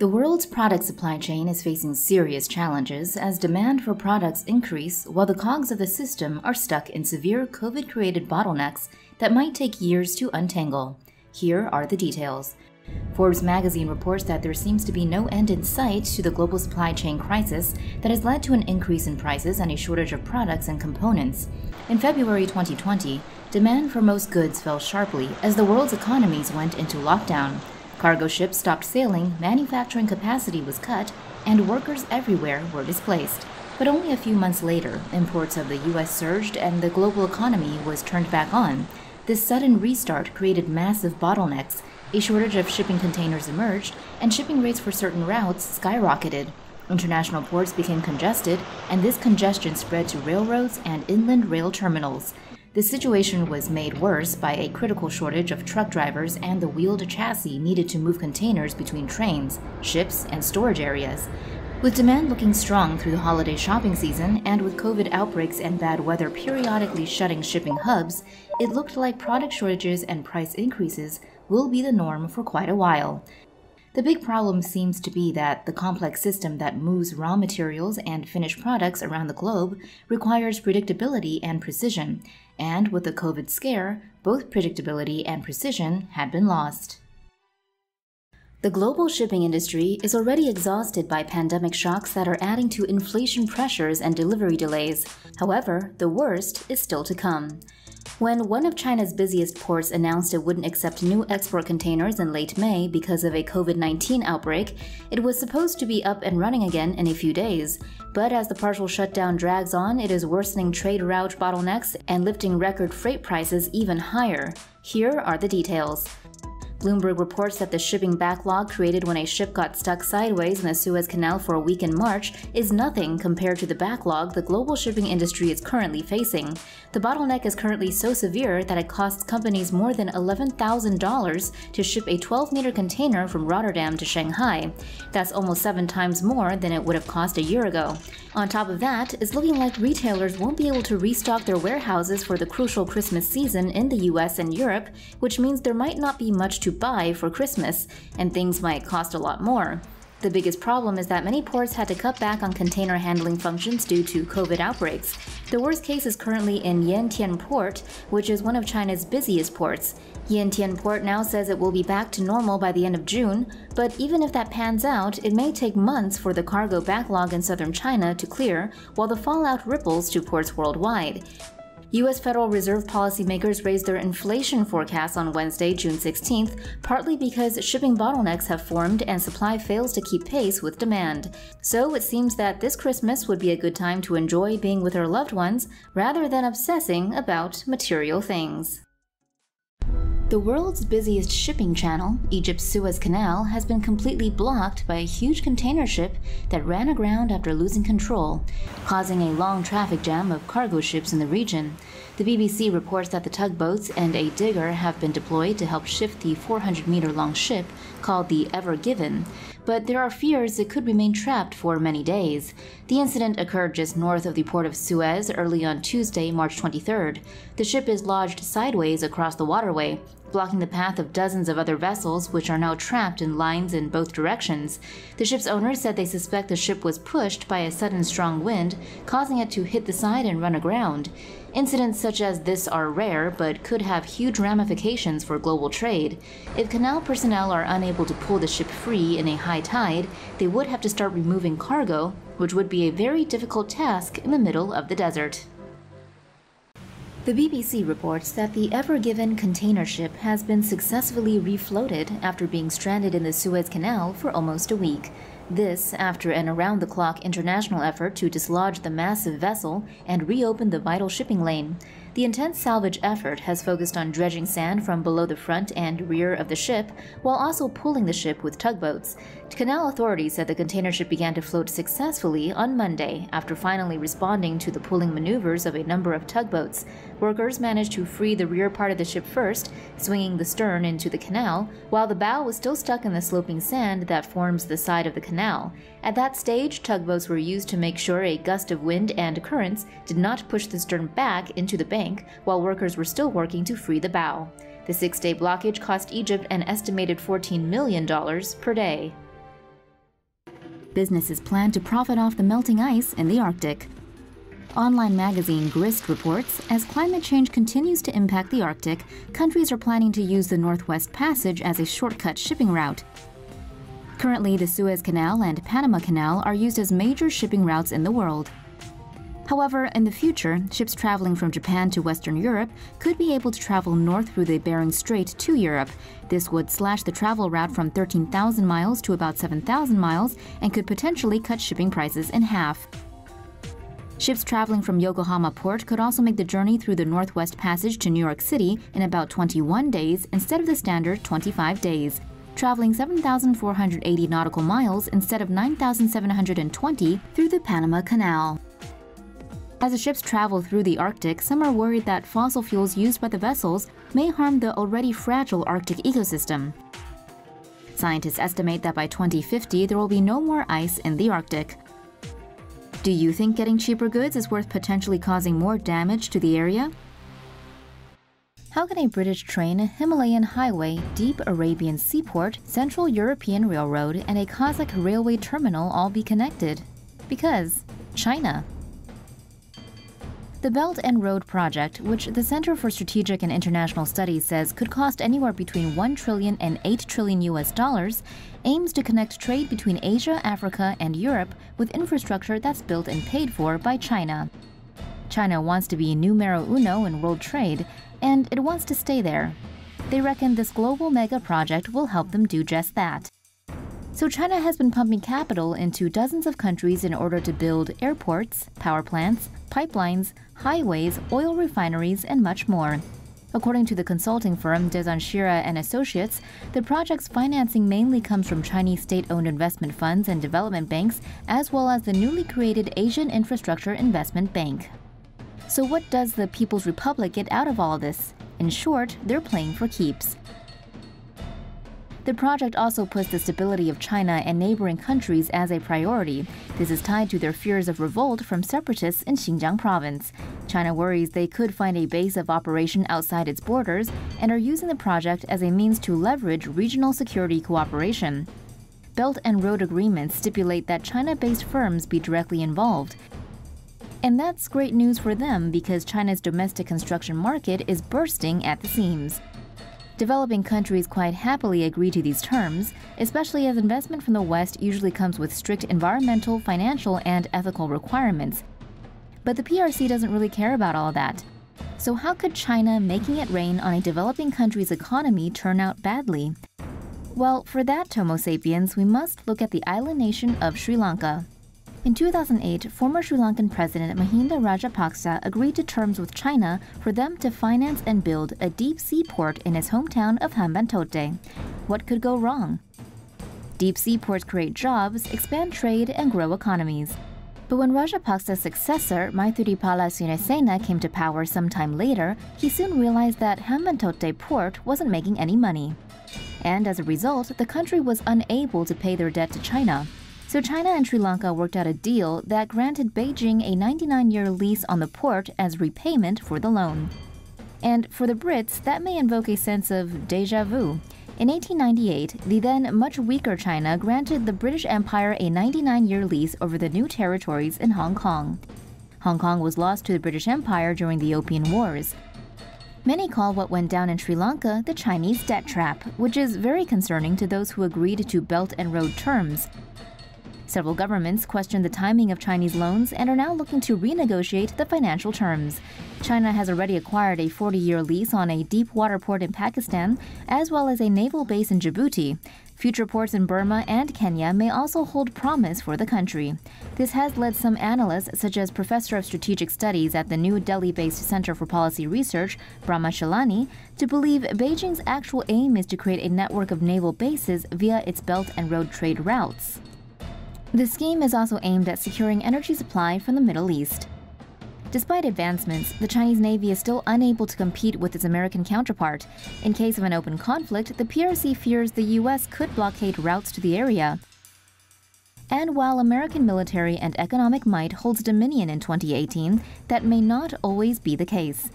The world's product supply chain is facing serious challenges as demand for products increase while the cogs of the system are stuck in severe COVID-created bottlenecks that might take years to untangle. Here are the details. Forbes magazine reports that there seems to be no end in sight to the global supply chain crisis that has led to an increase in prices and a shortage of products and components. In February 2020, demand for most goods fell sharply as the world's economies went into lockdown. Cargo ships stopped sailing, manufacturing capacity was cut, and workers everywhere were displaced. But only a few months later, imports of the U.S. surged and the global economy was turned back on. This sudden restart created massive bottlenecks, a shortage of shipping containers emerged, and shipping rates for certain routes skyrocketed. International ports became congested, and this congestion spread to railroads and inland rail terminals. The situation was made worse by a critical shortage of truck drivers and the wheeled chassis needed to move containers between trains, ships, and storage areas. With demand looking strong through the holiday shopping season and with COVID outbreaks and bad weather periodically shutting shipping hubs, it looked like product shortages and price increases will be the norm for quite a while. The big problem seems to be that the complex system that moves raw materials and finished products around the globe requires predictability and precision, and with the COVID scare, both predictability and precision had been lost. The global shipping industry is already exhausted by pandemic shocks that are adding to inflation pressures and delivery delays. However, the worst is still to come. When one of China's busiest ports announced it wouldn't accept new export containers in late May because of a COVID-19 outbreak, it was supposed to be up and running again in a few days. But as the partial shutdown drags on, it is worsening trade route bottlenecks and lifting record freight prices even higher. Here are the details. Bloomberg reports that the shipping backlog created when a ship got stuck sideways in the Suez Canal for a week in March is nothing compared to the backlog the global shipping industry is currently facing. The bottleneck is currently so severe that it costs companies more than $11,000 to ship a 12-meter container from Rotterdam to Shanghai. That's almost 7 times more than it would have cost a year ago. On top of that, it's looking like retailers won't be able to restock their warehouses for the crucial Christmas season in the US and Europe, which means there might not be much to buy for Christmas, and things might cost a lot more. The biggest problem is that many ports had to cut back on container handling functions due to COVID outbreaks. The worst case is currently in Yantian Port, which is one of China's busiest ports. Yantian Port now says it will be back to normal by the end of June, but even if that pans out, it may take months for the cargo backlog in southern China to clear, while the fallout ripples to ports worldwide. U.S. Federal Reserve policymakers raised their inflation forecast on Wednesday, June 16th, partly because shipping bottlenecks have formed and supply fails to keep pace with demand. So it seems that this Christmas would be a good time to enjoy being with our loved ones rather than obsessing about material things. The world's busiest shipping channel, Egypt's Suez Canal, has been completely blocked by a huge container ship that ran aground after losing control, causing a long traffic jam of cargo ships in the region. The BBC reports that the tugboats and a digger have been deployed to help shift the 400-meter-long ship called the Ever Given, but there are fears it could remain trapped for many days. The incident occurred just north of the port of Suez early on Tuesday, March 23rd. The ship is lodged sideways across the waterway, blocking the path of dozens of other vessels which are now trapped in lines in both directions. The ship's owner said they suspect the ship was pushed by a sudden strong wind, causing it to hit the side and run aground. Incidents such as this are rare, but could have huge ramifications for global trade. If canal personnel are unable to pull the ship free in a high tide, they would have to start removing cargo, which would be a very difficult task in the middle of the desert. The BBC reports that the Ever Given container ship has been successfully refloated after being stranded in the Suez Canal for almost a week. This after an around-the-clock international effort to dislodge the massive vessel and reopen the vital shipping lane. The intense salvage effort has focused on dredging sand from below the front and rear of the ship, while also pulling the ship with tugboats. Canal authorities said the container ship began to float successfully on Monday after finally responding to the pulling maneuvers of a number of tugboats. Workers managed to free the rear part of the ship first, swinging the stern into the canal, while the bow was still stuck in the sloping sand that forms the side of the canal. At that stage, tugboats were used to make sure a gust of wind and currents did not push the stern back into the bank, while workers were still working to free the bow. The 6-day blockage cost Egypt an estimated $14 million per day. Businesses plan to profit off the melting ice in the Arctic. Online magazine Grist reports, as climate change continues to impact the Arctic, countries are planning to use the Northwest Passage as a shortcut shipping route. Currently, the Suez Canal and Panama Canal are used as major shipping routes in the world. However, in the future, ships traveling from Japan to Western Europe could be able to travel north through the Bering Strait to Europe. This would slash the travel route from 13,000 miles to about 7,000 miles and could potentially cut shipping prices in half. Ships traveling from Yokohama Port could also make the journey through the Northwest Passage to New York City in about 21 days instead of the standard 25 days, traveling 7,480 nautical miles instead of 9,720 through the Panama Canal. As the ships travel through the Arctic, some are worried that fossil fuels used by the vessels may harm the already fragile Arctic ecosystem. Scientists estimate that by 2050 there will be no more ice in the Arctic. Do you think getting cheaper goods is worth potentially causing more damage to the area? How can a British train, Himalayan highway, deep Arabian seaport, Central European railroad, and a Kazakh railway terminal all be connected? Because China. The Belt and Road Project, which the Center for Strategic and International Studies says could cost anywhere between $1 trillion and $8 trillion US, aims to connect trade between Asia, Africa, and Europe with infrastructure that's built and paid for by China. China wants to be numero uno in world trade, and it wants to stay there. They reckon this global mega project will help them do just that. So China has been pumping capital into dozens of countries in order to build airports, power plants, pipelines, highways, oil refineries, and much more. According to the consulting firm Desanshira and Associates, the project's financing mainly comes from Chinese state-owned investment funds and development banks, as well as the newly created Asian Infrastructure Investment Bank. So what does the People's Republic get out of all this? In short, they're playing for keeps. The project also puts the stability of China and neighboring countries as a priority. This is tied to their fears of revolt from separatists in Xinjiang province. China worries they could find a base of operation outside its borders and are using the project as a means to leverage regional security cooperation. Belt and Road agreements stipulate that China-based firms be directly involved. And that's great news for them because China's domestic construction market is bursting at the seams. Developing countries quite happily agree to these terms, especially as investment from the West usually comes with strict environmental, financial, and ethical requirements. But the PRC doesn't really care about all of that. So how could China making it rain on a developing country's economy turn out badly? Well, for that, Homo sapiens, we must look at the island nation of Sri Lanka. In 2008, former Sri Lankan President Mahinda Rajapaksa agreed to terms with China for them to finance and build a deep-sea port in his hometown of Hambantota. What could go wrong? Deep-sea ports create jobs, expand trade, and grow economies. But when Rajapaksa's successor, Maithripala Sirisena, came to power sometime later, he soon realized that Hambantota port wasn't making any money. And as a result, the country was unable to pay their debt to China. So China and Sri Lanka worked out a deal that granted Beijing a 99-year lease on the port as repayment for the loan. And for the Brits, that may invoke a sense of déjà vu. In 1898, the then much weaker China granted the British Empire a 99-year lease over the new territories in Hong Kong. Hong Kong was lost to the British Empire during the Opium Wars. Many call what went down in Sri Lanka the Chinese debt trap, which is very concerning to those who agreed to Belt and Road terms. Several governments questioned the timing of Chinese loans and are now looking to renegotiate the financial terms. China has already acquired a 40-year lease on a deep water port in Pakistan, as well as a naval base in Djibouti. Future ports in Burma and Kenya may also hold promise for the country. This has led some analysts, such as Professor of Strategic Studies at the New Delhi-based Center for Policy Research, Brahma Shalani, to believe Beijing's actual aim is to create a network of naval bases via its Belt and Road trade routes. The scheme is also aimed at securing energy supply from the Middle East. Despite advancements, the Chinese Navy is still unable to compete with its American counterpart. In case of an open conflict, the PRC fears the U.S. could blockade routes to the area. And while American military and economic might holds dominion in 2018, that may not always be the case.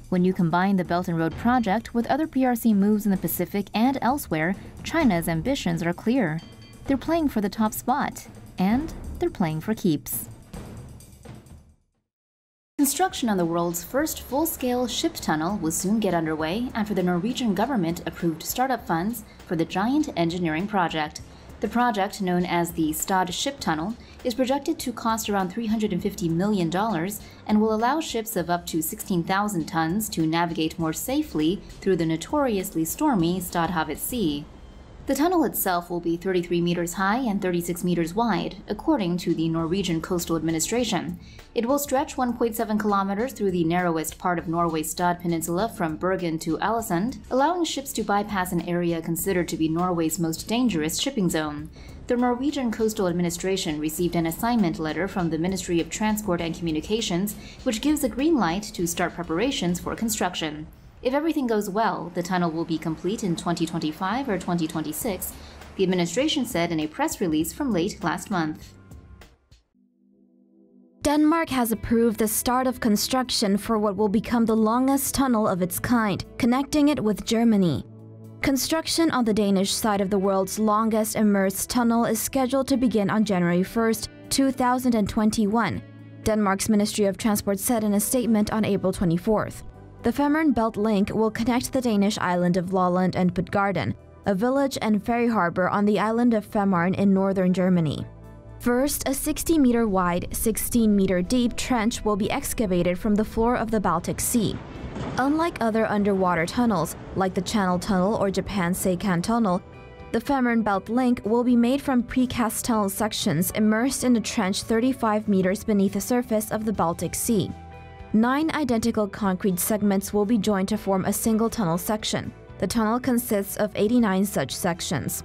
When you combine the Belt and Road project with other PRC moves in the Pacific and elsewhere, China's ambitions are clear. They're playing for the top spot. And they're playing for keeps. Construction on the world's first full-scale ship tunnel will soon get underway after the Norwegian government approved startup funds for the giant engineering project. The project, known as the Stad Ship Tunnel, is projected to cost around $350 million and will allow ships of up to 16,000 tons to navigate more safely through the notoriously stormy Stadhavet Sea. The tunnel itself will be 33 meters high and 36 meters wide, according to the Norwegian Coastal Administration. It will stretch 1.7 kilometers through the narrowest part of Norway's Stad Peninsula from Bergen to Alesund, allowing ships to bypass an area considered to be Norway's most dangerous shipping zone. The Norwegian Coastal Administration received an assignment letter from the Ministry of Transport and Communications, which gives a green light to start preparations for construction. If everything goes well, the tunnel will be complete in 2025 or 2026, the administration said in a press release from late last month. Denmark has approved the start of construction for what will become the longest tunnel of its kind, connecting it with Germany. Construction on the Danish side of the world's longest immersed tunnel is scheduled to begin on January 1, 2021, Denmark's Ministry of Transport said in a statement on April 24th. The Femern Belt link will connect the Danish island of Lolland and Puttgarden, a village and ferry harbor on the island of Femern in northern Germany. First, a 60-meter wide, 16-meter deep trench will be excavated from the floor of the Baltic Sea. Unlike other underwater tunnels, like the Channel Tunnel or Japan's Seikan Tunnel, the Femern Belt link will be made from precast tunnel sections immersed in a trench 35 meters beneath the surface of the Baltic Sea. 9 identical concrete segments will be joined to form a single tunnel section. The tunnel consists of 89 such sections.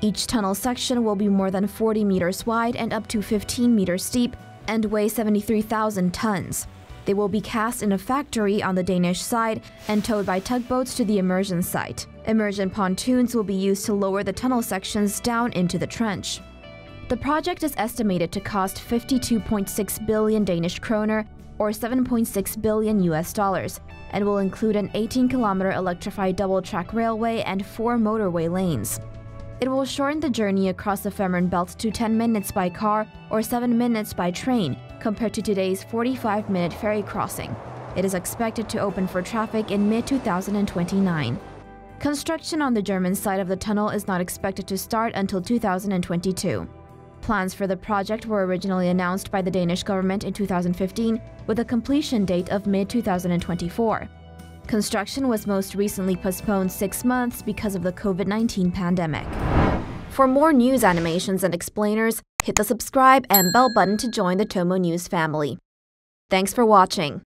Each tunnel section will be more than 40 meters wide and up to 15 meters deep and weigh 73,000 tons. They will be cast in a factory on the Danish side and towed by tugboats to the immersion site. Immersion pontoons will be used to lower the tunnel sections down into the trench. The project is estimated to cost 52.6 billion Danish kroner, or $7.6 billion and will include an 18-kilometer electrified double-track railway and 4 motorway lanes. It will shorten the journey across the Femern Belt to 10 minutes by car or 7 minutes by train, compared to today's 45-minute ferry crossing. It is expected to open for traffic in mid-2029. Construction on the German side of the tunnel is not expected to start until 2022. Plans for the project were originally announced by the Danish government in 2015, with a completion date of mid-2024. Construction was most recently postponed 6 months because of the COVID-19 pandemic. For more news animations and explainers, hit the subscribe and bell button to join the Tomo News family. Thanks for watching.